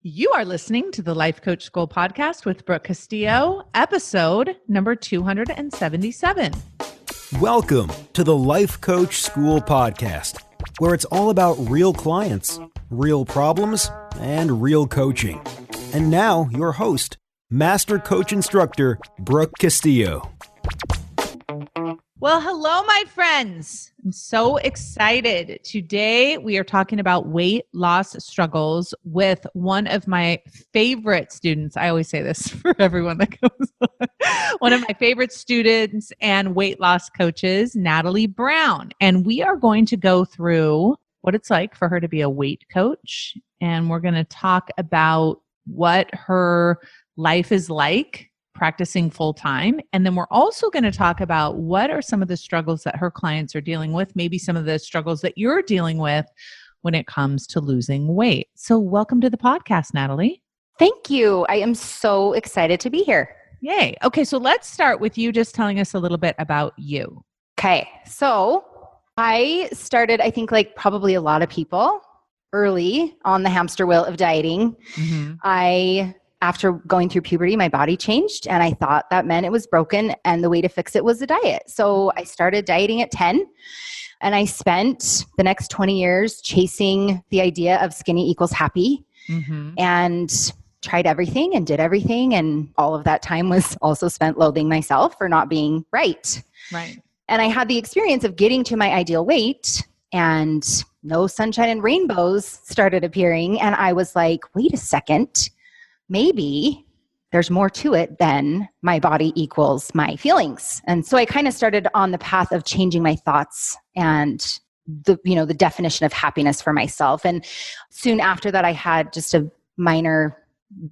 You are listening to the Life Coach School podcast with Brooke Castillo, episode number 277. Welcome to the Life Coach School podcast, where it's all about real clients, real problems, and real coaching. And now, your host, Master Coach Instructor, Brooke Castillo. Well, hello, my friends. I'm so excited. Today, we are talking about weight loss struggles with one of my favorite students. I always say this for everyone that comes on. One of my favorite students and weight loss coaches, Natalie Brown. And we are going to go through what it's like for her to be a weight coach. And we're going to talk about what her life is like practicing full time. And then we're also going to talk about what are some of the struggles that her clients are dealing with, maybe some of the struggles that you're dealing with when it comes to losing weight. So welcome to the podcast, Natalie. Thank you. I am so excited to be here. Yay. Okay, so let's start with you just telling us a little bit about you. Okay, so I started, I think like probably a lot of people early on the hamster wheel of dieting. After going through puberty, my body changed and I thought that meant it was broken and the way to fix it was a diet. So I started dieting at 10 and I spent the next 20 years chasing the idea of skinny equals happy and tried everything and did everything. And all of that time was also spent loathing myself for not being right. Right. And I had the experience of getting to my ideal weight and no sunshine and rainbows started appearing. And I was like, wait a second. Maybe there's more to it than my body equals my feelings. And so I kind of started on the path of changing my thoughts and the definition of happiness for myself. And soon after that, I had just a minor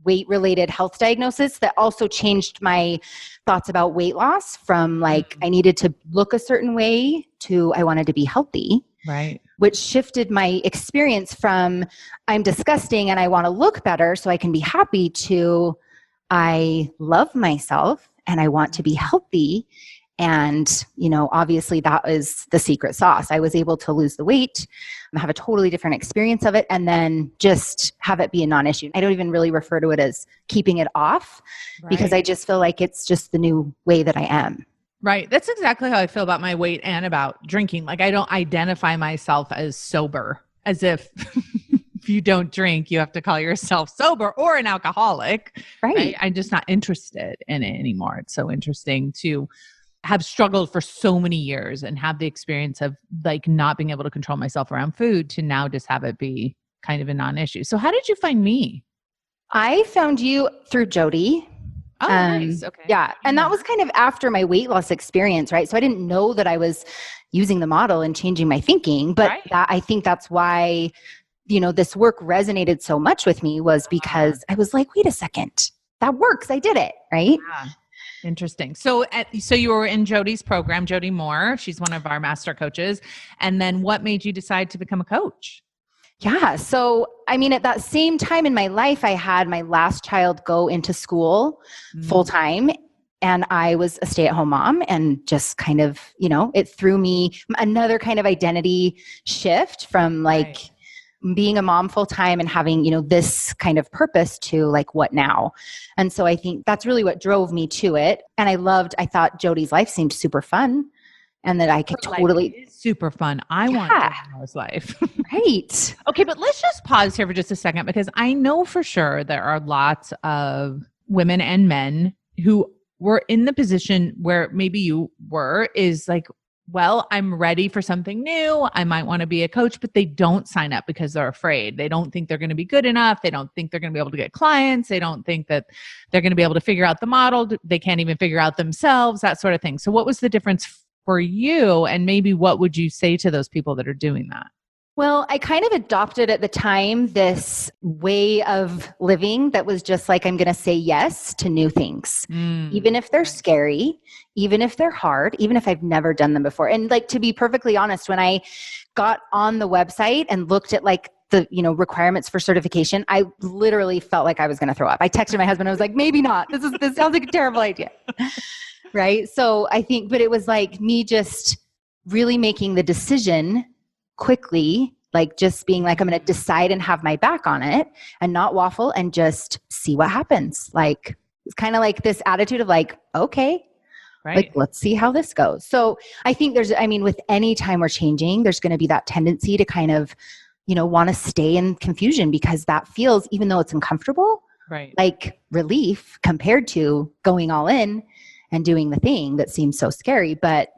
weight-related health diagnosis that also changed my thoughts about weight loss from like, I needed to look a certain way to I wanted to be healthy. Right. Which shifted my experience from I'm disgusting and I want to look better so I can be happy to I love myself and I want to be healthy. And, obviously that is the secret sauce. I was able to lose the weight, have a totally different experience of it, and then just have it be a non-issue. I don't even really refer to it as keeping it off because I just feel like it's just the new way that I am. Right. That's exactly how I feel about my weight and about drinking. Like I don't identify myself as sober, as if if you don't drink, you have to call yourself sober or an alcoholic. Right. I'm just not interested in it anymore. It's so interesting to have struggled for so many years and have the experience of like not being able to control myself around food to now just have it be kind of a non-issue. So how did you find me? I found you through Jody. Oh, nice. Okay. Yeah. And that was kind of after my weight loss experience, right? So I didn't know that I was using the model and changing my thinking, but I think that's why, this work resonated so much with me was because I was like, wait a second, that works. I did it. Right. Yeah. Interesting. So you were in Jody's program, Jody Moore. She's one of our master coaches. And then what made you decide to become a coach? Yeah. So, at that same time in my life, I had my last child go into school full time and I was a stay-at-home mom and just kind of, it threw me another kind of identity shift from like being a mom full time and having, this kind of purpose to like, what now? And so I think that's really what drove me to it. And I thought Jody's life seemed super fun. And that I could totally super fun. I want Jody's life. Right. Okay, but let's just pause here for just a second because I know for sure there are lots of women and men who were in the position where maybe you were is like, well, I'm ready for something new. I might want to be a coach, but they don't sign up because they're afraid. They don't think they're going to be good enough. They don't think they're going to be able to get clients. They don't think that they're going to be able to figure out the model. They can't even figure out themselves, that sort of thing. So what was the difference for you? And maybe what would you say to those people that are doing that? Well, I kind of adopted at the time this way of living that was just like, I'm going to say yes to new things, even if they're scary, even if they're hard, even if I've never done them before. And like, to be perfectly honest, when I got on the website and looked at like the, requirements for certification, I literally felt like I was going to throw up. I texted my husband. I was like, maybe not. This sounds like a terrible idea. Right. So I think, but it was like me just really making the decision quickly Like just being like, I'm going to decide and have my back on it and not waffle and just see what happens. Like, it's kind of like this attitude of like, okay, Right. like, let's see how this goes. So I think with any time we're changing, there's going to be that tendency to kind of, want to stay in confusion because that feels, even though it's uncomfortable, right, like relief compared to going all in and doing the thing that seems so scary. But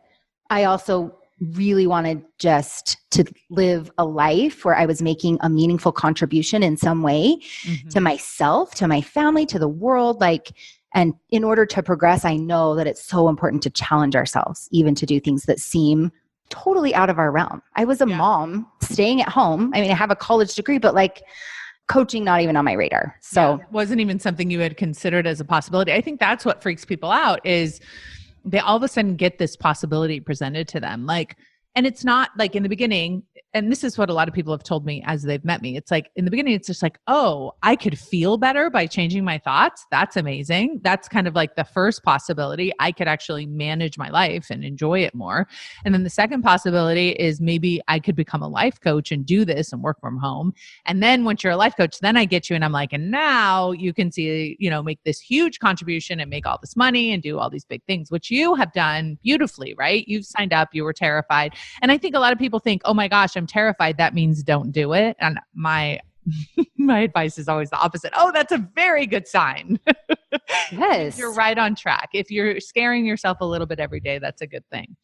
I also really wanted just to live a life where I was making a meaningful contribution in some way to myself, to my family, to the world. Like, and in order to progress, I know that it's so important to challenge ourselves, even to do things that seem totally out of our realm. I was a mom staying at home. I mean, I have a college degree, but like coaching, not even on my radar. So it wasn't even something you had considered as a possibility. I think that's what freaks people out is they all of a sudden get this possibility presented to them. Like, and it's not like in the beginning, and this is what a lot of people have told me as they've met me. It's like in the beginning, it's just like, oh, I could feel better by changing my thoughts. That's amazing. That's kind of like the first possibility. I could actually manage my life and enjoy it more. And then the second possibility is maybe I could become a life coach and do this and work from home. And then once you're a life coach, then I get you and I'm like, and now you can see, make this huge contribution and make all this money and do all these big things, which you have done beautifully, right? You've signed up, you were terrified. And I think a lot of people think, oh my gosh, I'm terrified. That means don't do it. And my advice is always the opposite. Oh, that's a very good sign. yes, You're right on track. If you're scaring yourself a little bit every day, that's a good thing.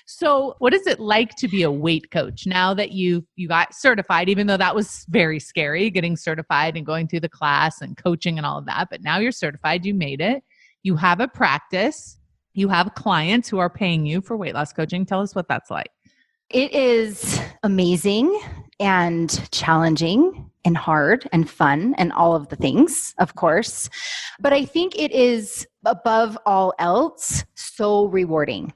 So what is it like to be a weight coach now that you got certified, even though that was very scary, getting certified and going through the class and coaching and all of that. But now you're certified, you made it. You have a practice. You have clients who are paying you for weight loss coaching. Tell us what that's like. It is amazing and challenging and hard and fun and all of the things, of course. But I think it is above all else so rewarding,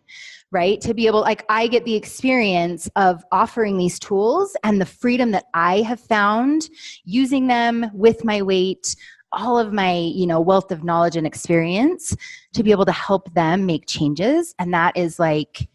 right? To be able, like, I get the experience of offering these tools and the freedom that I have found using them with my weight, all of my, wealth of knowledge and experience to be able to help them make changes. And that is like,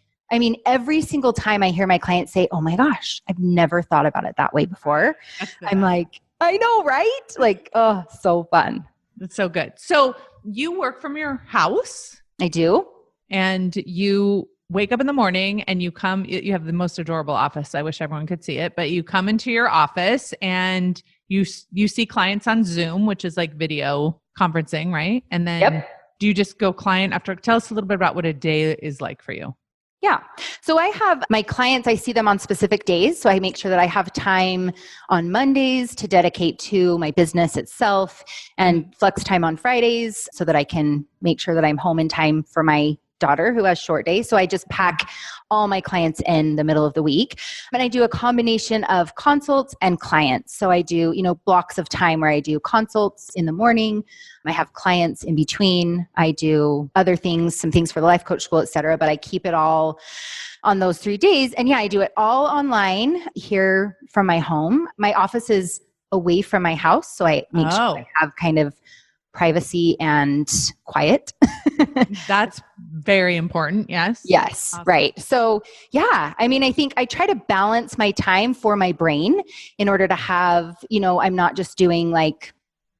every single time I hear my clients say, oh my gosh, I've never thought about it that way before. I'm like, I know, right? Like, oh, so fun. That's so good. So you work from your house. I do. And you wake up in the morning and you have the most adorable office. I wish everyone could see it, but you come into your office and you see clients on Zoom, which is like video conferencing, right? And then do you just go client after? Tell us a little bit about what a day is like for you. Yeah. So I have my clients, I see them on specific days. So I make sure that I have time on Mondays to dedicate to my business itself and flex time on Fridays so that I can make sure that I'm home in time for my daughter who has short days. So I just pack all my clients in the middle of the week. And I do a combination of consults and clients. So I do, blocks of time where I do consults in the morning. I have clients in between. I do other things, some things for the life coach school, et cetera, but I keep it all on those 3 days. And I do it all online here from my home. My office is away from my house. So I make sure I have kind of privacy and quiet. That's very important. Yes. Yes. Awesome. Right. So I think I try to balance my time for my brain in order to have, I'm not just doing like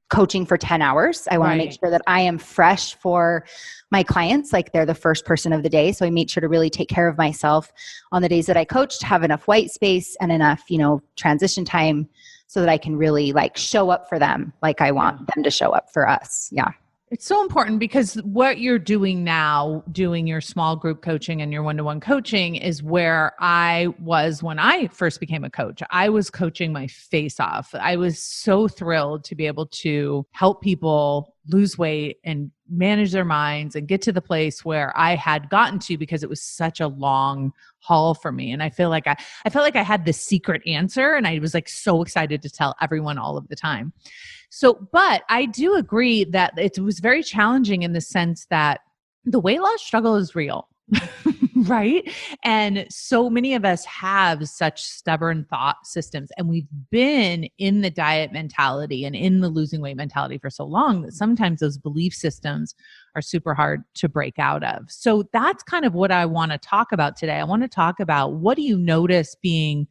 coaching for 10 hours. I want to make sure that I am fresh for my clients. Like they're the first person of the day. So I make sure to really take care of myself on the days that I coach to have enough white space and enough, transition time so that I can really like show up for them like I want them to show up for us. Yeah. It's so important because what you're doing now, doing your small group coaching and your one-to-one coaching is where I was when I first became a coach. I was coaching my face off. I was so thrilled to be able to help people lose weight and manage their minds and get to the place where I had gotten to because it was such a long haul for me. And I feel like I felt like I had the secret answer and I was like so excited to tell everyone all of the time. So, but I do agree that it was very challenging in the sense that the weight loss struggle is real, right? And so many of us have such stubborn thought systems and we've been in the diet mentality and in the losing weight mentality for so long that sometimes those belief systems are super hard to break out of. So that's kind of what I want to talk about today. I want to talk about what do you notice being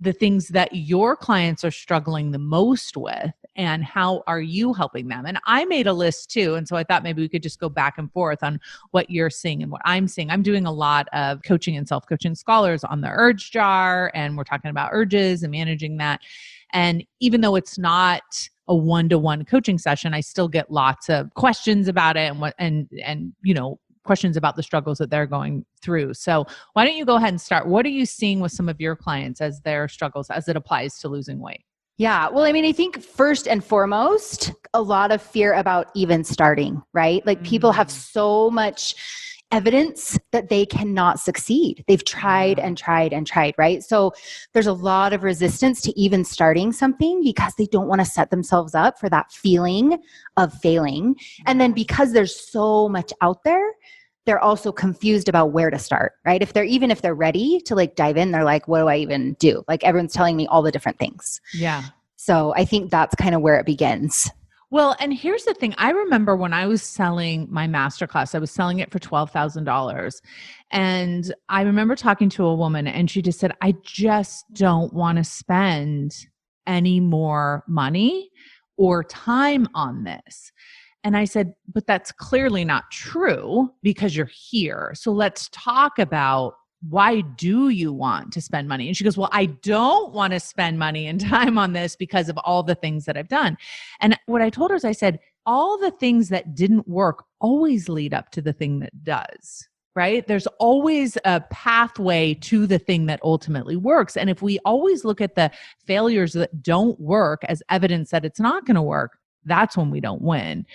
the things that your clients are struggling the most with and how are you helping them. And I made a list too. And so I thought maybe we could just go back and forth on what you're seeing and what I'm seeing. I'm doing a lot of coaching and self-coaching scholars on the urge jar, and we're talking about urges and managing that. And even though it's not a one-to-one coaching session, I still get lots of questions about it and questions about the struggles that they're going through. So why don't you go ahead and start? What are you seeing with some of your clients as their struggles as it applies to losing weight? Yeah. Well, I mean, I think first and foremost, a lot of fear about even starting, right? Like people have so much evidence that they cannot succeed. They've tried and tried and tried, right? So there's a lot of resistance to even starting something because they don't want to set themselves up for that feeling of failing. And then because there's so much out there, they're also confused about where to start, right? If they're ready to like dive in, they're like, what do I even do? Like everyone's telling me all the different things. Yeah. So I think that's kind of where it begins. Well, and here's the thing. I remember when I was selling my masterclass, I was selling it for $12,000. And I remember talking to a woman and she just said, I just don't want to spend any more money or time on this. And I said, but that's clearly not true because you're here. So let's talk about why do you want to spend money? And she goes, well, I don't want to spend money and time on this because of all the things that I've done. And what I told her is I said, all the things that didn't work always lead up to the thing that does, right? There's always a pathway to the thing that ultimately works. And if we always look at the failures that don't work as evidence that it's not going to work, that's when we don't win.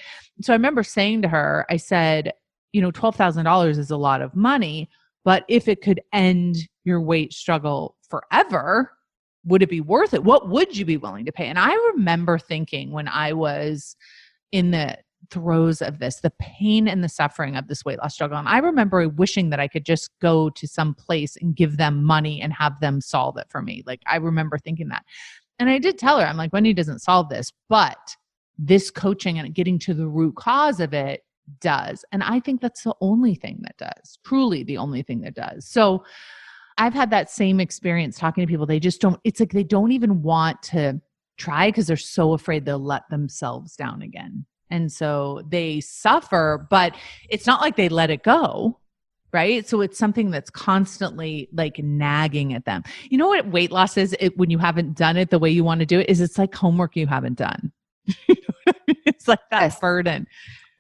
So I remember saying to her, I said, $12,000 is a lot of money, but if it could end your weight struggle forever, would it be worth it? What would you be willing to pay? And I remember thinking when I was in the throes of this, the pain and the suffering of this weight loss struggle. And I remember wishing that I could just go to some place and give them money and have them solve it for me. Like I remember thinking that. And I did tell her, I'm like, money doesn't solve this, but this coaching and getting to the root cause of it does. And I think that's the only thing that does, truly the only thing that does. So I've had that same experience talking to people. They just don't, it's like they don't even want to try because they're so afraid they'll let themselves down again. And so they suffer, but it's not like they let it go. Right. So it's something that's constantly like nagging at them. You know what weight loss is? When you haven't done it the way you want to do it, is it's like homework you haven't done. It's like that burden.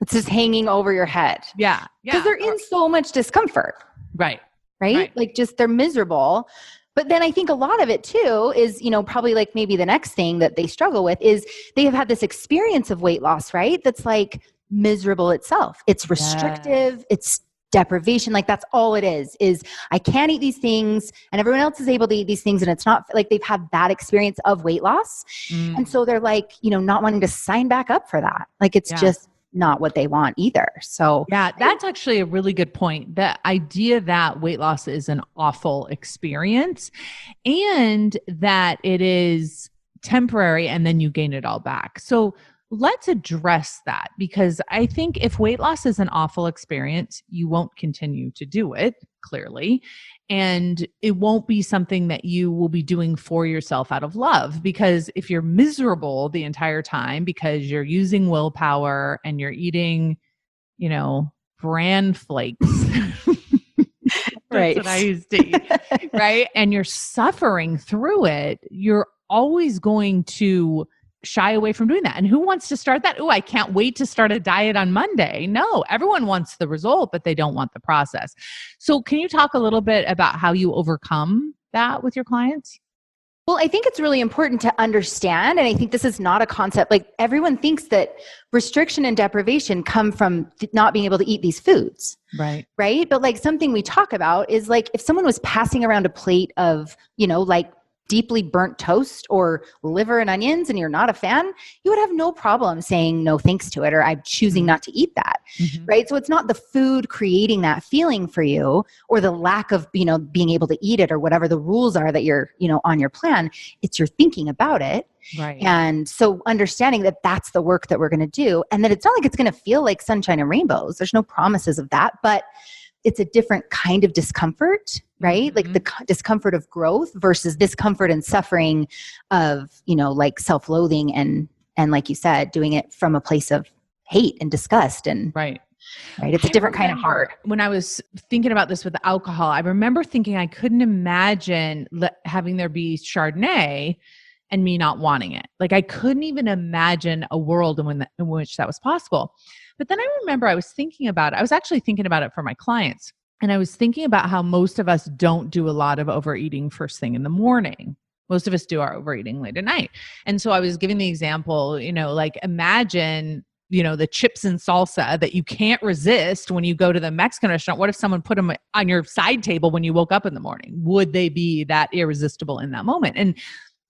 It's just hanging over your head. Yeah. Because they're in so much discomfort. Right. Like just they're miserable. But then I think a lot of it too is, probably like maybe the next thing that they struggle with is they have had this experience of weight loss, right? That's like miserable itself. It's restrictive. It's deprivation. Like that's all it is I can't eat these things and everyone else is able to eat these things. And it's not like they've had that experience of weight loss. And so they're like, not wanting to sign back up for that. Like it's just not what they want either. So yeah, that's actually a really good point. The idea that weight loss is an awful experience and that it is temporary and then you gain it all back. So let's address that because I think if weight loss is an awful experience, you won't continue to do it, clearly. And it won't be something that you will be doing for yourself out of love. Because if you're miserable the entire time because you're using willpower and you're eating, bran flakes, that's what I used to eat, right? And you're suffering through it, you're always going to shy away from doing that. And who wants to start that? Oh, I can't wait to start a diet on Monday. No, everyone wants the result, but they don't want the process. So can you talk a little bit about how you overcome that with your clients? Well, I think it's really important to understand, and I think this is not a concept, like everyone thinks that restriction and deprivation come from not being able to eat these foods. Right. Right. But like something we talk about is like if someone was passing around a plate of, like deeply burnt toast or liver and onions and you're not a fan, you would have no problem saying no thanks to it or I'm choosing not to eat that. Right? So it's not the food creating that feeling for you or the lack of, being able to eat it or whatever the rules are that you're, on your plan. It's your thinking about it. Right. And so understanding that that's the work that we're going to do and that it's not like it's going to feel like sunshine and rainbows. There's no promises of that, but it's a different kind of discomfort, right? Like the discomfort of growth versus discomfort and suffering of, like self-loathing and like you said, doing it from a place of hate and disgust and right. It's a different kind of hard. When I was thinking about this with the alcohol, I remember thinking I couldn't imagine having there be Chardonnay and me not wanting it. Like I couldn't even imagine a world in which that was possible. But then I remember I was thinking about it. I was actually thinking about it for my clients. And I was thinking about how most of us don't do a lot of overeating first thing in the morning. Most of us do our overeating late at night. And so I was giving the example, like imagine, the chips and salsa that you can't resist when you go to the Mexican restaurant. What if someone put them on your side table when you woke up in the morning? Would they be that irresistible in that moment? And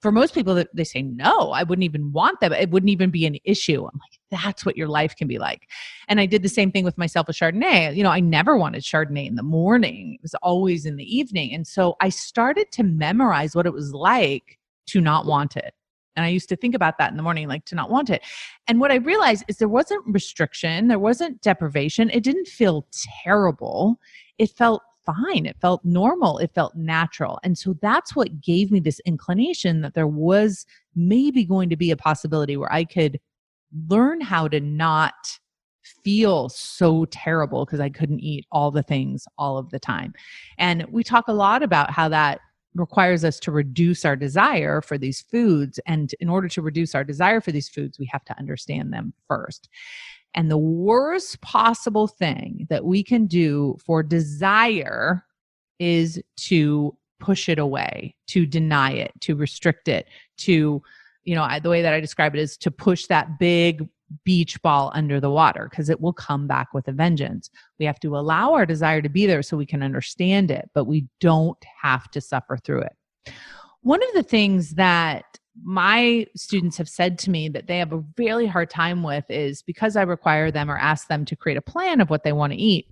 for most people, they say, no, I wouldn't even want that. It wouldn't even be an issue. I'm like, that's what your life can be like. And I did the same thing with myself with Chardonnay. I never wanted Chardonnay in the morning. It was always in the evening. And so I started to memorize what it was like to not want it. And I used to think about that in the morning, like to not want it. And what I realized is there wasn't restriction. There wasn't deprivation. It didn't feel terrible. It felt fine. It felt normal. It felt natural. And so that's what gave me this inclination that there was maybe going to be a possibility where I could learn how to not feel so terrible because I couldn't eat all the things all of the time. And we talk a lot about how that requires us to reduce our desire for these foods. And in order to reduce our desire for these foods, we have to understand them first. And the worst possible thing that we can do for desire is to push it away, to deny it, to restrict it, to, the way that I describe it is to push that big beach ball under the water because it will come back with a vengeance. We have to allow our desire to be there so we can understand it, but we don't have to suffer through it. One of the things that my students have said to me that they have a really hard time with is because I require them or ask them to create a plan of what they want to eat,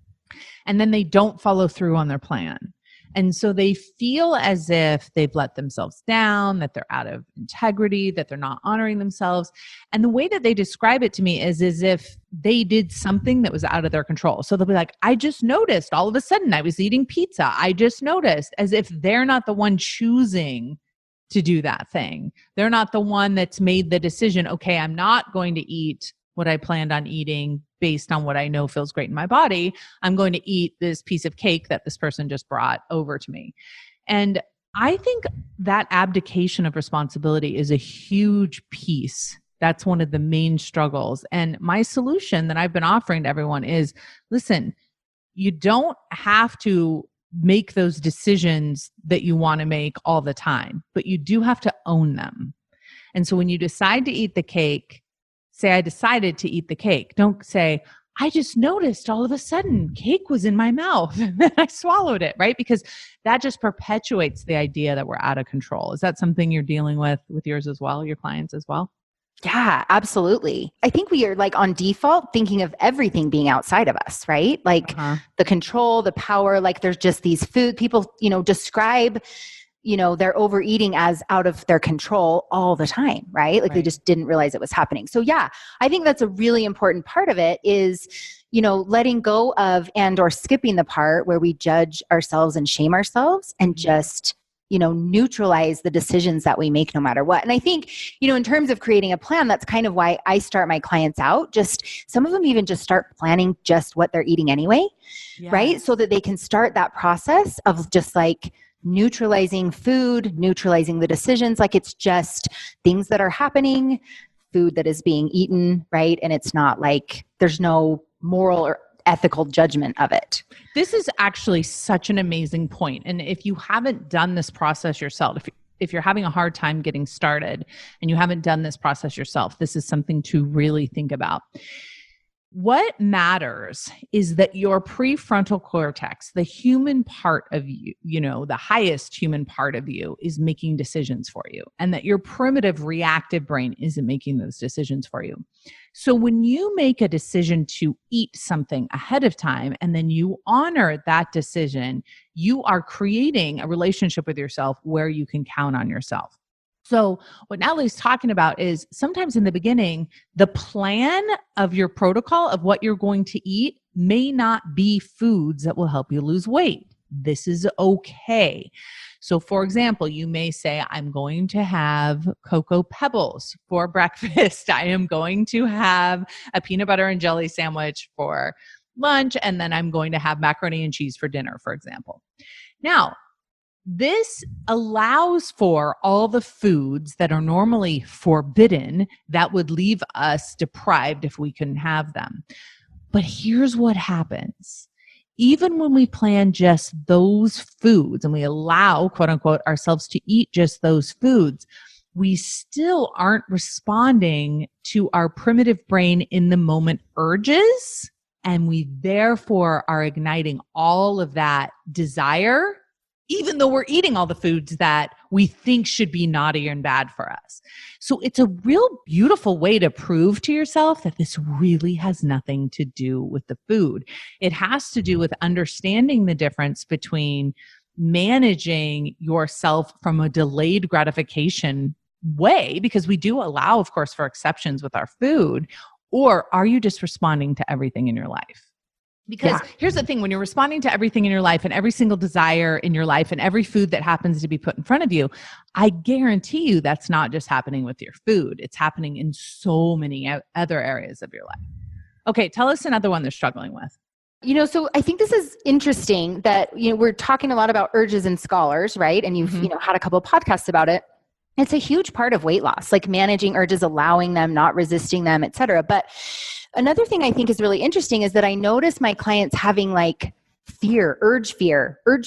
and then they don't follow through on their plan. And so they feel as if they've let themselves down, that they're out of integrity, that they're not honoring themselves. And the way that they describe it to me is as if they did something that was out of their control. So they'll be like, I just noticed all of a sudden I was eating pizza. I just noticed, as if they're not the one choosing to do that thing. They're not the one that's made the decision, okay, I'm not going to eat what I planned on eating based on what I know feels great in my body. I'm going to eat this piece of cake that this person just brought over to me. And I think that abdication of responsibility is a huge piece. That's one of the main struggles. And my solution that I've been offering to everyone is, listen, you don't have to make those decisions that you want to make all the time, but you do have to own them. And so when you decide to eat the cake, say, I decided to eat the cake. Don't say, I just noticed all of a sudden cake was in my mouth and then I swallowed it, right? Because that just perpetuates the idea that we're out of control. Is that something you're dealing with yours as well, your clients as well? Yeah, absolutely. I think we are like on default thinking of everything being outside of us, right? Like the control, the power, like there's just these food people, describe their overeating as out of their control all the time, right? Like they just didn't realize it was happening. So yeah, I think that's a really important part of it is, letting go of and or skipping the part where we judge ourselves and shame ourselves and just, neutralize the decisions that we make no matter what. And I think, in terms of creating a plan, that's kind of why I start my clients out. Just some of them even just start planning just what they're eating anyway, right? So that they can start that process of just like, neutralizing food, neutralizing the decisions, like it's just things that are happening, food that is being eaten, right? And it's not like there's no moral or ethical judgment of it. This is actually such an amazing point. And if you haven't done this process yourself, if you're having a hard time getting started and you haven't done this process yourself, this is something to really think about. What matters is that your prefrontal cortex, the human part of you, the highest human part of you, is making decisions for you, and that your primitive reactive brain isn't making those decisions for you. So when you make a decision to eat something ahead of time and then you honor that decision, you are creating a relationship with yourself where you can count on yourself. So what Natalie's talking about is sometimes in the beginning, the plan of your protocol of what you're going to eat may not be foods that will help you lose weight. This is okay. So for example, you may say, I'm going to have Cocoa Pebbles for breakfast. I am going to have a peanut butter and jelly sandwich for lunch, and then I'm going to have macaroni and cheese for dinner, for example. Now, this allows for all the foods that are normally forbidden that would leave us deprived if we couldn't have them. But here's what happens. Even when we plan just those foods and we allow, quote unquote, ourselves to eat just those foods, we still aren't responding to our primitive brain in the moment urges. And we therefore are igniting all of that desire, even though we're eating all the foods that we think should be naughty and bad for us. So it's a real beautiful way to prove to yourself that this really has nothing to do with the food. It has to do with understanding the difference between managing yourself from a delayed gratification way, because we do allow, of course, for exceptions with our food, or are you just responding to everything in your life? Because here's the thing, when you're responding to everything in your life and every single desire in your life and every food that happens to be put in front of you, I guarantee you that's not just happening with your food. It's happening in so many other areas of your life. Okay, tell us another one they're struggling with. So I think this is interesting that, we're talking a lot about urges and scholars, right? And you've, had a couple of podcasts about it. It's a huge part of weight loss, like managing urges, allowing them, not resisting them, et cetera. But another thing I think is really interesting is that I notice my clients having like urge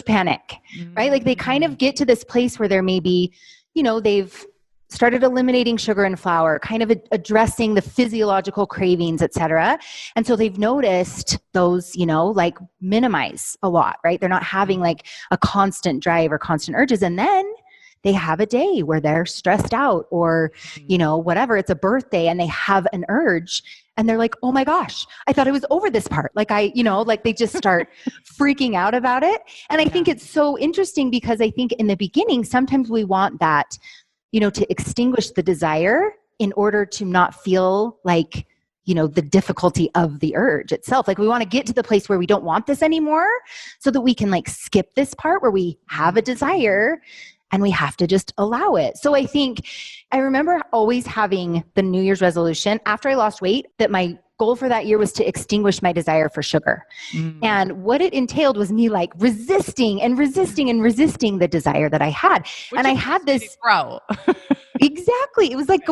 panic, right? Like they kind of get to this place where they're maybe, they've started eliminating sugar and flour, kind of addressing the physiological cravings, et cetera. And so they've noticed those, like minimize a lot, right? They're not having like a constant drive or constant urges. And then they have a day where they're stressed out or, whatever, it's a birthday and they have an urge and they're like, oh my gosh, I thought I was over this part. Like they just start freaking out about it. And I think it's so interesting because I think in the beginning, sometimes we want that, to extinguish the desire in order to not feel like, the difficulty of the urge itself. Like we want to get to the place where we don't want this anymore so that we can like skip this part where we have a desire and we have to just allow it. So I remember always having the New Year's resolution after I lost weight that my goal for that year was to extinguish my desire for sugar. And what it entailed was me like resisting the desire that I had. Which and I had this bro. Exactly. It was like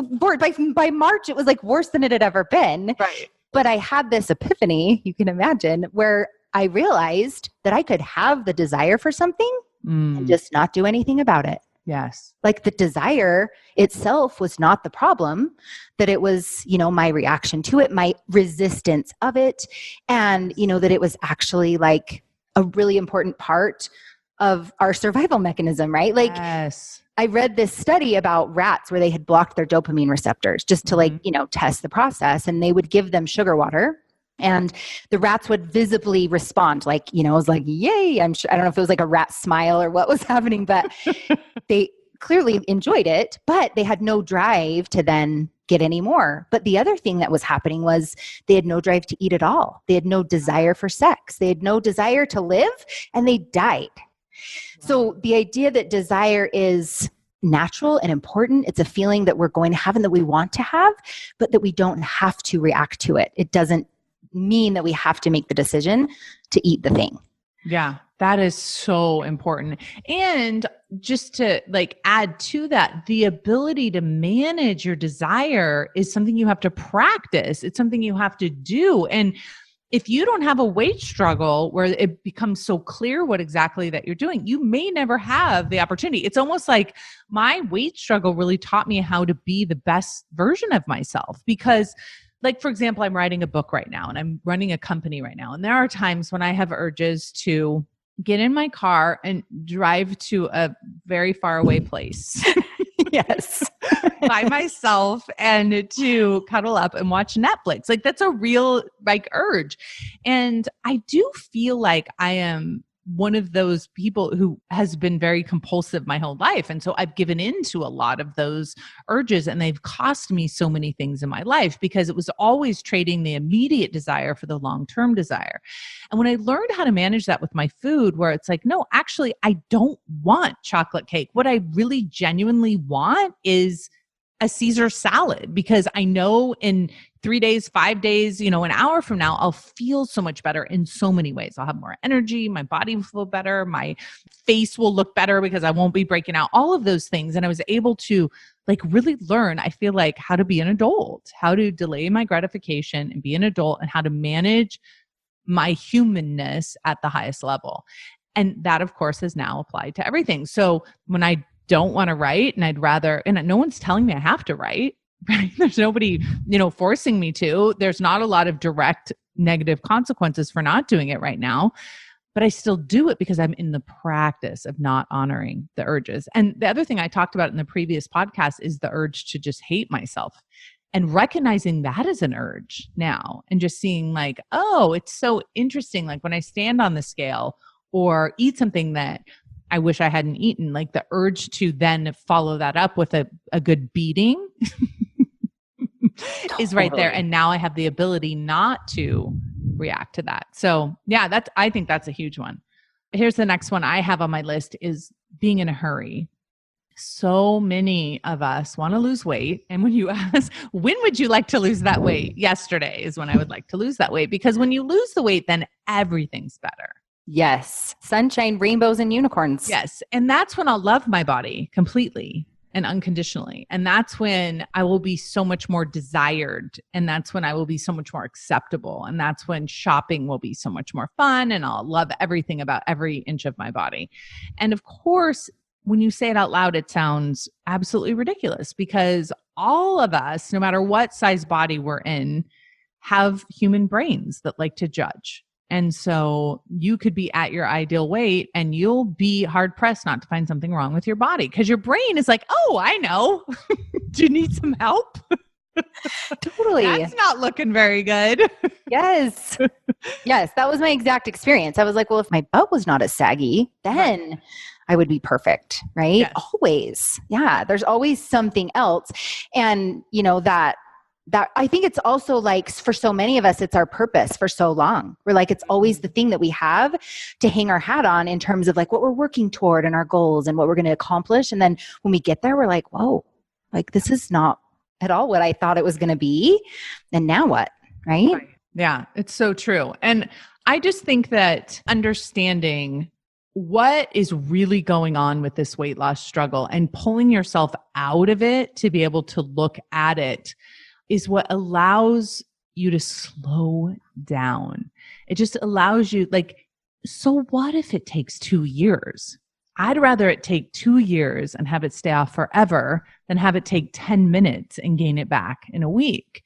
by March, it was like worse than it had ever been. Right. But I had this epiphany, you can imagine, where I realized that I could have the desire for something and just not do anything about it. Yes. Like the desire itself was not the problem, that it was, my reaction to it, my resistance of it. And, that it was actually like a really important part of our survival mechanism, right? Like I read this study about rats where they had blocked their dopamine receptors just to test the process, and they would give them sugar water. And the rats would visibly respond like, it was like, yay. I don't know if it was like a rat smile or what was happening, but they clearly enjoyed it, but they had no drive to then get any more. But the other thing that was happening was they had no drive to eat at all. They had no desire for sex. They had no desire to live, and they died. So the idea that desire is natural and important, it's a feeling that we're going to have and that we want to have, but that we don't have to react to it. It doesn't mean that we have to make the decision to eat the thing. Yeah, that is so important. And just to like add to that, the ability to manage your desire is something you have to practice. It's something you have to do. And if you don't have a weight struggle where it becomes so clear what exactly that you're doing, you may never have the opportunity. It's almost like my weight struggle really taught me how to be the best version of myself because like, for example, I'm writing a book right now and I'm running a company right now. And there are times when I have urges to get in my car and drive to a very far away place. Yes. By myself and to cuddle up and watch Netflix. Like that's a real like urge. And I do feel like I am one of those people who has been very compulsive my whole life. And so I've given into a lot of those urges, and they've cost me so many things in my life because it was always trading the immediate desire for the long-term desire. And when I learned how to manage that with my food, where it's like, no, actually, I don't want chocolate cake. What I really genuinely want is a Caesar salad, because I know in 3 days, 5 days, an hour from now, I'll feel so much better in so many ways. I'll have more energy. My body will feel better. My face will look better because I won't be breaking out, all of those things. And I was able to really learn, I feel like, how to be an adult, how to delay my gratification and be an adult, and how to manage my humanness at the highest level. And that, of course, is now applied to everything. So when I don't want to write, and I'd rather, and no one's telling me I have to write, right? There's nobody, forcing me to. There's not a lot of direct negative consequences for not doing it right now, but I still do it because I'm in the practice of not honoring the urges. And the other thing I talked about in the previous podcast is the urge to just hate myself, and recognizing that as an urge now, and just seeing oh, it's so interesting. When I stand on the scale or eat something that I wish I hadn't eaten, the urge to then follow that up with a good beating is right there. And now I have the ability not to react to that. So yeah, I think that's a huge one. Here's the next one I have on my list, is being in a hurry. So many of us want to lose weight. And when you ask, when would you like to lose that weight? Yesterday is when I would like to lose that weight, because when you lose the weight, then everything's better. Yes. Sunshine, rainbows, and unicorns. Yes. And that's when I'll love my body completely and unconditionally. And that's when I will be so much more desired. And that's when I will be so much more acceptable. And that's when shopping will be so much more fun. And I'll love everything about every inch of my body. And of course, when you say it out loud, it sounds absolutely ridiculous, because all of us, no matter what size body we're in, have human brains that like to judge. And so you could be at your ideal weight and you'll be hard pressed not to find something wrong with your body, because your brain is like, oh, I know. Do you need some help? Totally. That's not looking very good. Yes. Yes. That was my exact experience. I was like, well, if my butt was not as saggy, then I would be perfect. Right. Yes. Always. Yeah. There's always something else. And that I think it's also for so many of us, it's our purpose for so long. We're it's always the thing that we have to hang our hat on in terms of what we're working toward and our goals and what we're going to accomplish. And then when we get there, we're like, whoa, this is not at all what I thought it was going to be. And now what? Right? Yeah, it's so true. And I just think that understanding what is really going on with this weight loss struggle and pulling yourself out of it to be able to look at it is what allows you to slow down. It just allows you, so what if it takes 2 years? I'd rather it take 2 years and have it stay off forever than have it take 10 minutes and gain it back in a week,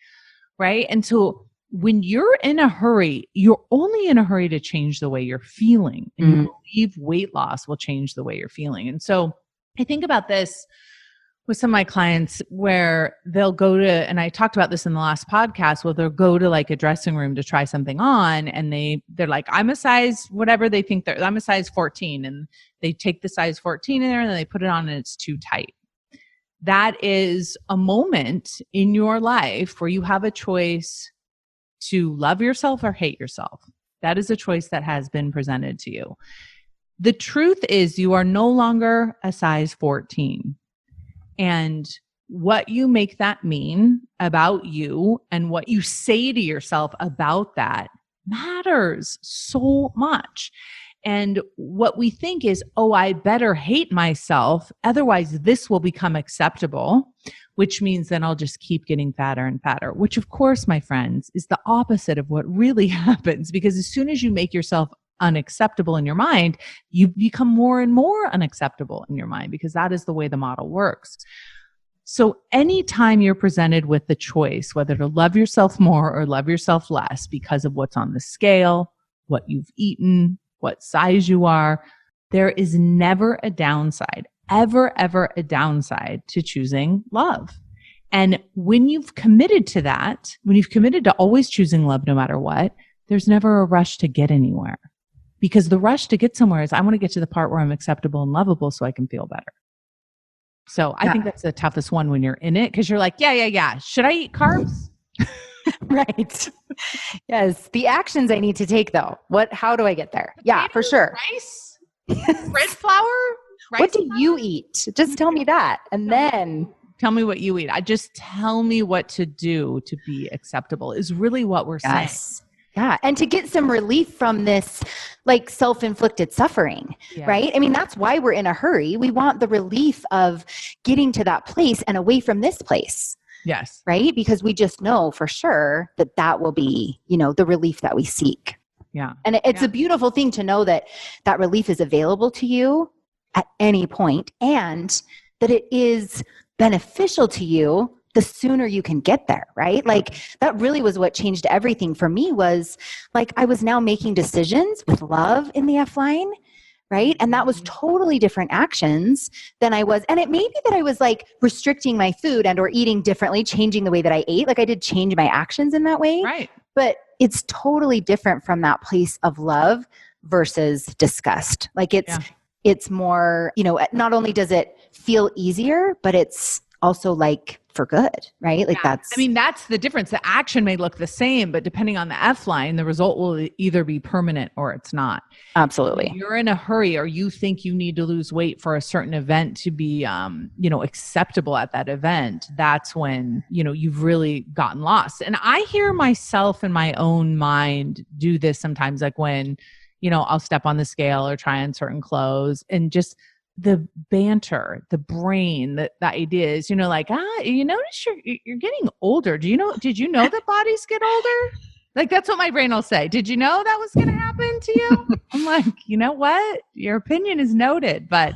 right? And so when you're in a hurry, you're only in a hurry to change the way you're feeling. And you believe weight loss will change the way you're feeling. And so I think about this with some of my clients, where they'll go to, and I talked about this in the last podcast, where they'll go to a dressing room to try something on, and they're like, I'm a size, whatever they think I'm a size 14. And they take the size 14 in there and then they put it on and it's too tight. That is a moment in your life where you have a choice to love yourself or hate yourself. That is a choice that has been presented to you. The truth is, you are no longer a size 14. And what you make that mean about you and what you say to yourself about that matters so much. And what we think is, oh, I better hate myself, otherwise this will become acceptable, which means then I'll just keep getting fatter and fatter, which of course, my friends, is the opposite of what really happens. Because as soon as you make yourself unacceptable in your mind, you become more and more unacceptable in your mind, because that is the way the model works. So anytime you're presented with the choice whether to love yourself more or love yourself less because of what's on the scale, what you've eaten, what size you are, there is never a downside, ever a downside to choosing love. And when you've committed to that, when you've committed to always choosing love no matter what, there's never a rush to get anywhere. because the rush to get somewhere is I want to get to the part where I'm acceptable and lovable so I can feel better. So I think that's the toughest one when you're in it, because you're like, yeah. Should I eat carbs? Right. Yes. The actions I need to take though. How do I get there? Yeah, for sure. Rice? Bread flour? Rice what do flour? you eat? Just tell me that. And then tell me what you eat. Just tell me what to do to be acceptable is really what we're saying. Yeah. And to get some relief from this like self-inflicted suffering, right? I mean, that's why we're in a hurry. We want the relief of getting to that place and away from this place. Yes. Right? Because we just know for sure that will be, the relief that we seek. Yeah. And it's a beautiful thing to know that relief is available to you at any point, and that it is beneficial to you the sooner you can get there, right? Like that really was what changed everything for me, was like I was now making decisions with love in the F line, right? And that was totally different actions than I was. And it may be that I was like restricting my food and or eating differently, changing the way that I ate. Like I did change my actions in that way. Right. But it's totally different from that place of love versus disgust. Like it's more, not only does it feel easier, but it's also like for good, right? Like that's the difference. The action may look the same, but depending on the F line, the result will either be permanent or it's not. Absolutely. If you're in a hurry or you think you need to lose weight for a certain event to be, acceptable at that event, that's when, you've really gotten lost. And I hear myself in my own mind do this sometimes, like when, I'll step on the scale or try on certain clothes, and just the banter, the brain, the ideas, you notice you're getting older. Did you know that bodies get older? Like that's what my brain will say. Did you know that was going to happen to you? I'm like, you know what? Your opinion is noted, but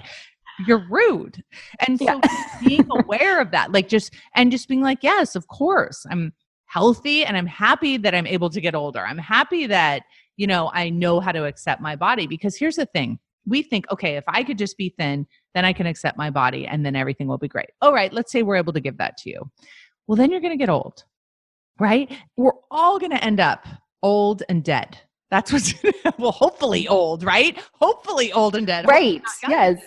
you're rude. And so being aware of that, just being like, yes, of course, I'm healthy and I'm happy that I'm able to get older. I'm happy that, I know how to accept my body, because here's the thing. We think, okay, if I could just be thin, then I can accept my body and then everything will be great. All right, let's say we're able to give that to you. Well, then you're going to get old, right? We're all going to end up old and dead. That's what's, hopefully old, right? Hopefully old and dead. Right, yes.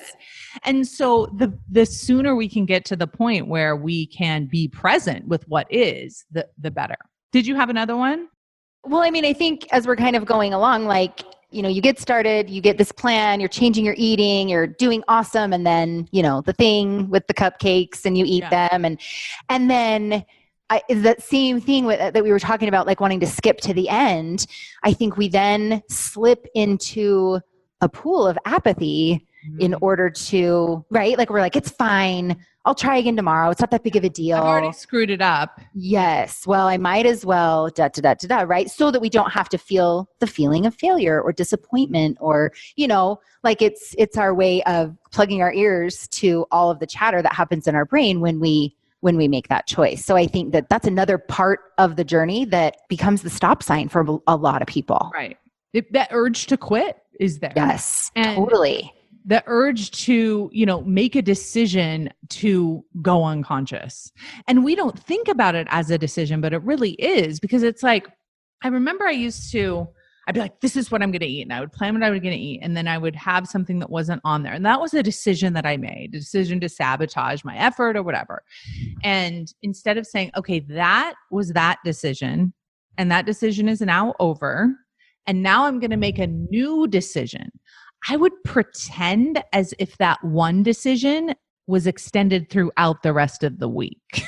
And so the sooner we can get to the point where we can be present with what is, the better. Did you have another one? Well, I mean, I think as we're kind of going along, you get started, you get this plan, you're changing your eating, you're doing awesome. And then, the thing with the cupcakes and you eat them. And then that same thing that we were talking about, like wanting to skip to the end, I think we then slip into a pool of apathy in order to, right? Like we're like, it's fine. I'll try again tomorrow. It's not that big of a deal. I've already screwed it up. Yes. Well, I might as well, right? So that we don't have to feel the feeling of failure or disappointment or, like it's our way of plugging our ears to all of the chatter that happens in our brain when we make that choice. So I think that that's another part of the journey that becomes the stop sign for a lot of people. Right. That urge to quit is there. Yes, totally. The urge to, make a decision to go unconscious. And we don't think about it as a decision, but it really is, because it's like, I remember I'd be like, this is what I'm going to eat. And I would plan what I was going to eat. And then I would have something that wasn't on there. And that was a decision that I made, a decision to sabotage my effort or whatever. And instead of saying, okay, that was that decision, and that decision is now over, and now I'm going to make a new decision, I would pretend as if that one decision was extended throughout the rest of the week.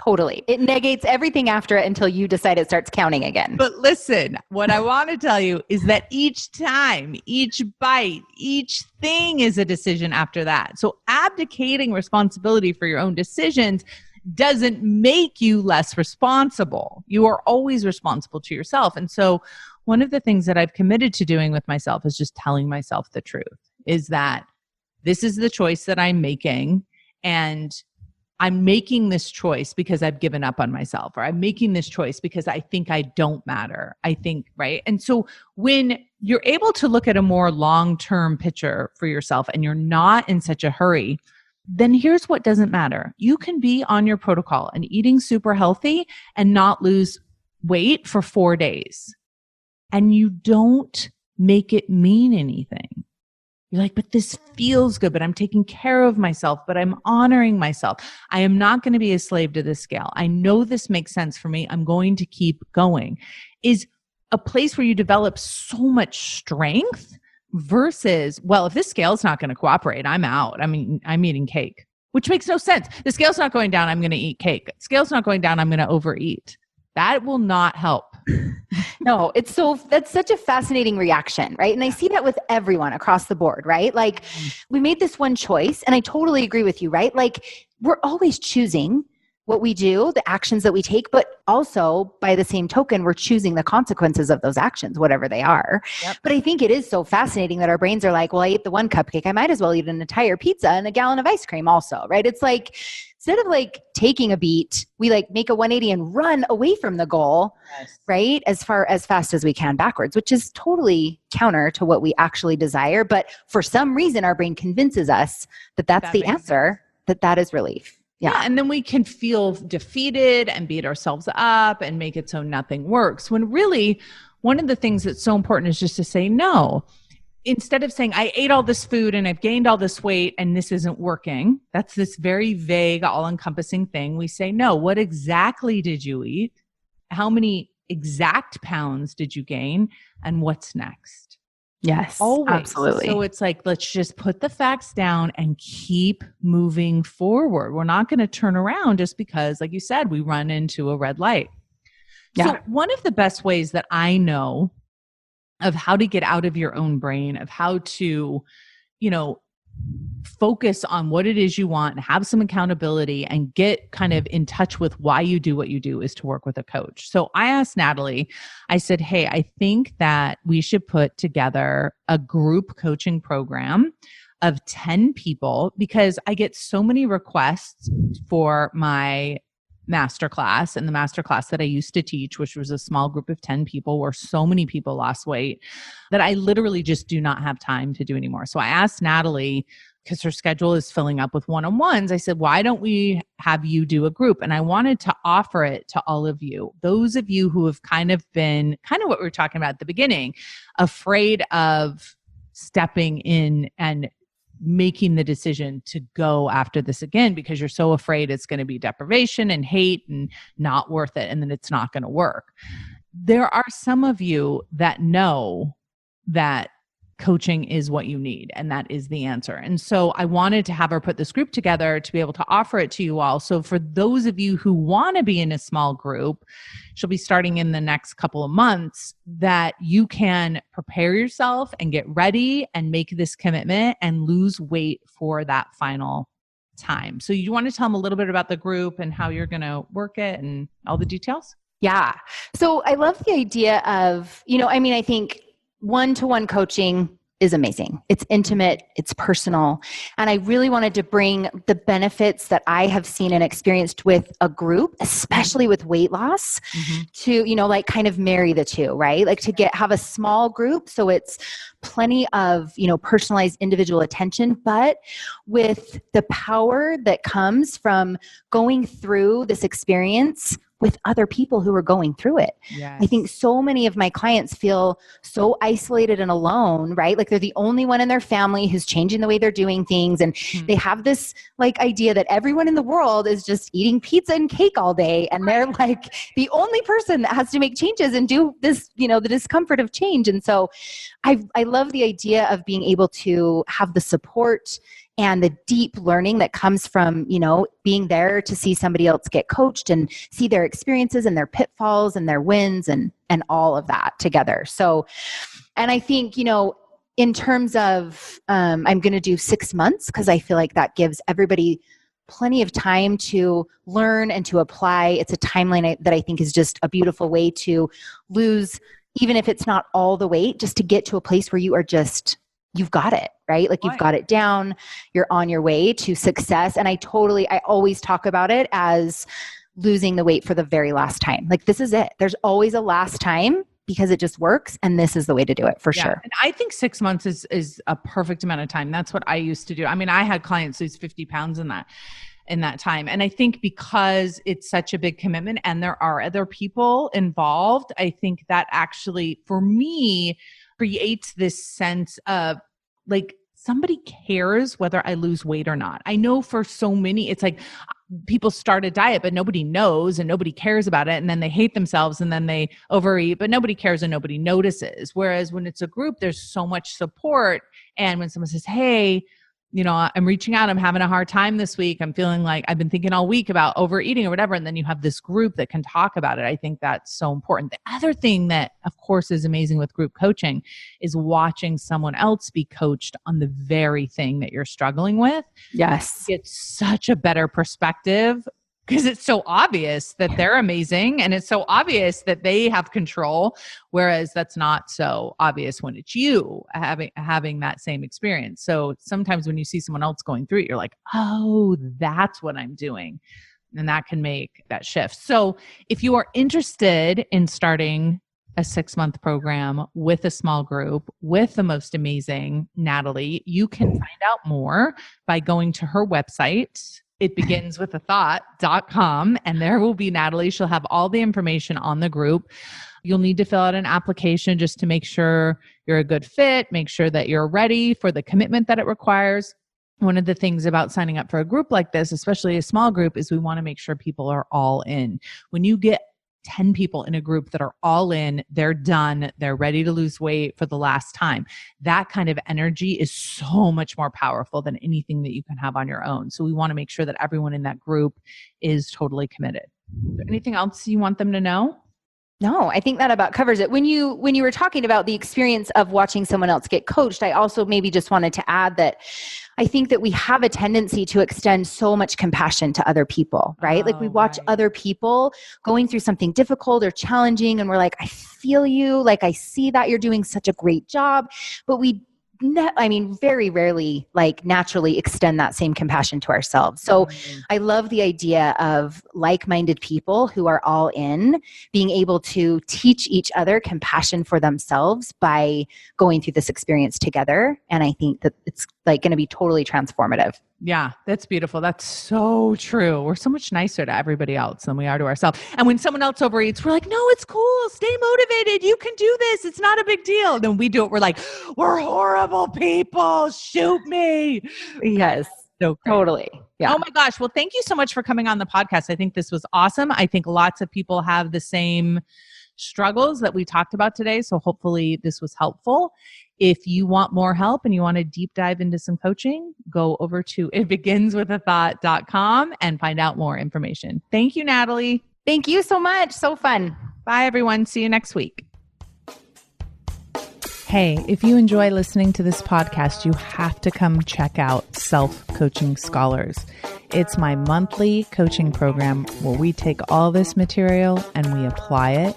Totally. It negates everything after it until you decide it starts counting again. But listen, what I want to tell you is that each time, each bite, each thing is a decision after that. So abdicating responsibility for your own decisions doesn't make you less responsible. You are always responsible to yourself. And so one of the things that I've committed to doing with myself is just telling myself the truth, is that this is the choice that I'm making, and I'm making this choice because I've given up on myself, or I'm making this choice because I think I don't matter. I think, right? And so when you're able to look at a more long-term picture for yourself and you're not in such a hurry, then here's what doesn't matter. You can be on your protocol and eating super healthy and not lose weight for 4 days. And you don't make it mean anything. You're like, but this feels good, but I'm taking care of myself, but I'm honoring myself. I am not going to be a slave to this scale. I know this makes sense for me. I'm going to keep going. Is a place where you develop so much strength versus, well, if this scale is not going to cooperate, I'm out. I mean, I'm eating cake, which makes no sense. The scale's not going down, I'm going to eat cake. The scale's not going down, I'm going to overeat. That will not help. No, that's such a fascinating reaction, right? And I see that with everyone across the board, right? Like we made this one choice, and I totally agree with you, right? Like we're always choosing what we do, the actions that we take, but also by the same token, we're choosing the consequences of those actions, whatever they are. Yep. But I think it is so fascinating that our brains are like, well, I ate the one cupcake, I might as well eat an entire pizza and a gallon of ice cream also, right? It's like, instead of like taking a beat, we like make a 180 and run away from the goal, Yes. right? As fast as we can backwards, which is totally counter to what we actually desire. But for some reason, our brain convinces us that that's the answer, that is relief. Yeah. And then we can feel defeated and beat ourselves up and make it so nothing works. When really, one of the things that's so important is just to say no. Instead of saying, I ate all this food and I've gained all this weight and this isn't working. That's this very vague, all-encompassing thing. We say, no, what exactly did you eat? How many exact pounds did you gain? And what's next? Yes, Always. absolutely. So it's like, let's just put the facts down and keep moving forward. We're not going to turn around just because, like you said, we run into a red light. Yeah. So one of the best ways that I know of how to get out of your own brain, of how to, focus on what it is you want and have some accountability and get kind of in touch with why you do what you do is to work with a coach. So I asked Natalie, I said, hey, I think that we should put together a group coaching program of 10 people because I get so many requests for my masterclass, and the masterclass that I used to teach, which was a small group of 10 people where so many people lost weight that I literally just do not have time to do anymore. So I asked Natalie, because her schedule is filling up with one-on-ones, I said, why don't we have you do a group? And I wanted to offer it to all of you, those of you who have kind of what we were talking about at the beginning, afraid of stepping in and making the decision to go after this again because you're so afraid it's going to be deprivation and hate and not worth it, and then it's not going to work. There are some of you that know that coaching is what you need and that is the answer. And so I wanted to have her put this group together to be able to offer it to you all. So for those of you who want to be in a small group, she'll be starting in the next couple of months, that you can prepare yourself and get ready and make this commitment and lose weight for that final time. So you want to tell them a little bit about the group and how you're going to work it and all the details? Yeah. So I love the idea of, I think one-to-one coaching is amazing. It's intimate, it's personal. And I really wanted to bring the benefits that I have seen and experienced with a group, especially with weight loss, to, kind of marry the two, right? Like to have a small group. So it's plenty of, personalized individual attention, but with the power that comes from going through this experience with other people who are going through it. Yes. I think so many of my clients feel so isolated and alone, right? Like they're the only one in their family who's changing the way they're doing things. And they have this idea that everyone in the world is just eating pizza and cake all day. And they're like the only person that has to make changes and do this, the discomfort of change. And so I love the idea of being able to have the support and the deep learning that comes from, being there to see somebody else get coached and see their experiences and their pitfalls and their wins and all of that together. So, and I think, in terms of, I'm going to do 6 months because I feel like that gives everybody plenty of time to learn and to apply. It's a timeline that I think is just a beautiful way to lose, even if it's not all the weight, just to get to a place where you are you've got it, right? Like you've got it down, you're on your way to success. And I always talk about it as losing the weight for the very last time. Like this is it. There's always a last time because it just works. And this is the way to do it for sure. And I think 6 months is a perfect amount of time. That's what I used to do. I mean, I had clients lose 50 pounds in that time. And I think because it's such a big commitment and there are other people involved, I think that actually for me, creates this sense of like, somebody cares whether I lose weight or not. I know for so many, it's like people start a diet, but nobody knows and nobody cares about it. And then they hate themselves and then they overeat, but nobody cares and nobody notices. Whereas when it's a group, there's so much support. And when someone says, hey, I'm reaching out, I'm having a hard time this week, I'm feeling like I've been thinking all week about overeating or whatever. And then you have this group that can talk about it. I think that's so important. The other thing that, of course, is amazing with group coaching is watching someone else be coached on the very thing that you're struggling with. Yes. It's such a better perspective because it's so obvious that they're amazing and it's so obvious that they have control, whereas that's not so obvious when it's you having that same experience. So sometimes when you see someone else going through it, you're like, oh, that's what I'm doing. And that can make that shift. So if you are interested in starting a 6-month program with a small group with the most amazing Natalie, you can find out more by going to her website. It begins with a thought.com, and there will be Natalie. She'll have all the information on the group. You'll need to fill out an application just to make sure you're a good fit, make sure that you're ready for the commitment that it requires. One of the things about signing up for a group like this, especially a small group, is we want to make sure people are all in. When you get 10 people in a group that are all in, they're done, they're ready to lose weight for the last time. That kind of energy is so much more powerful than anything that you can have on your own. So we want to make sure that everyone in that group is totally committed. Is there anything else you want them to know? No, I think that about covers it. When you were talking about the experience of watching someone else get coached, I also maybe just wanted to add that I think that we have a tendency to extend so much compassion to other people, right? Like we watch other people going through something difficult or challenging and we're like, I feel you. Like I see that you're doing such a great job, but very rarely naturally extend that same compassion to ourselves. So I love the idea of like-minded people who are all in being able to teach each other compassion for themselves by going through this experience together. And I think that it's going to be totally transformative. Yeah, that's beautiful. That's so true. We're so much nicer to everybody else than we are to ourselves. And when someone else overeats, we're like, no, it's cool. Stay motivated. You can do this. It's not a big deal. Then we do it. We're like, we're horrible people. Shoot me. Yes. So totally. Yeah. Oh my gosh. Well, thank you so much for coming on the podcast. I think this was awesome. I think lots of people have the same struggles that we talked about today. So hopefully this was helpful. If you want more help and you want to deep dive into some coaching, go over to itbeginswithathought.com and find out more information. Thank you, Natalie. Thank you so much. So fun. Bye, everyone. See you next week. Hey, if you enjoy listening to this podcast, you have to come check out Self-Coaching Scholars. It's my monthly coaching program where we take all this material and we apply it.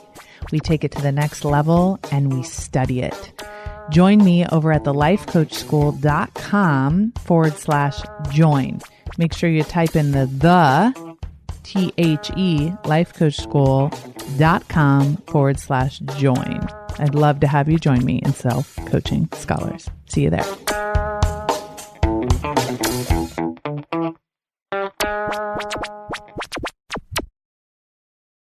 We take it to the next level and we study it. Join me over at thelifecoachschool.com/join. Make sure you type in the lifecoachschool.com/join. I'd love to have you join me in Self-Coaching Scholars. See you there.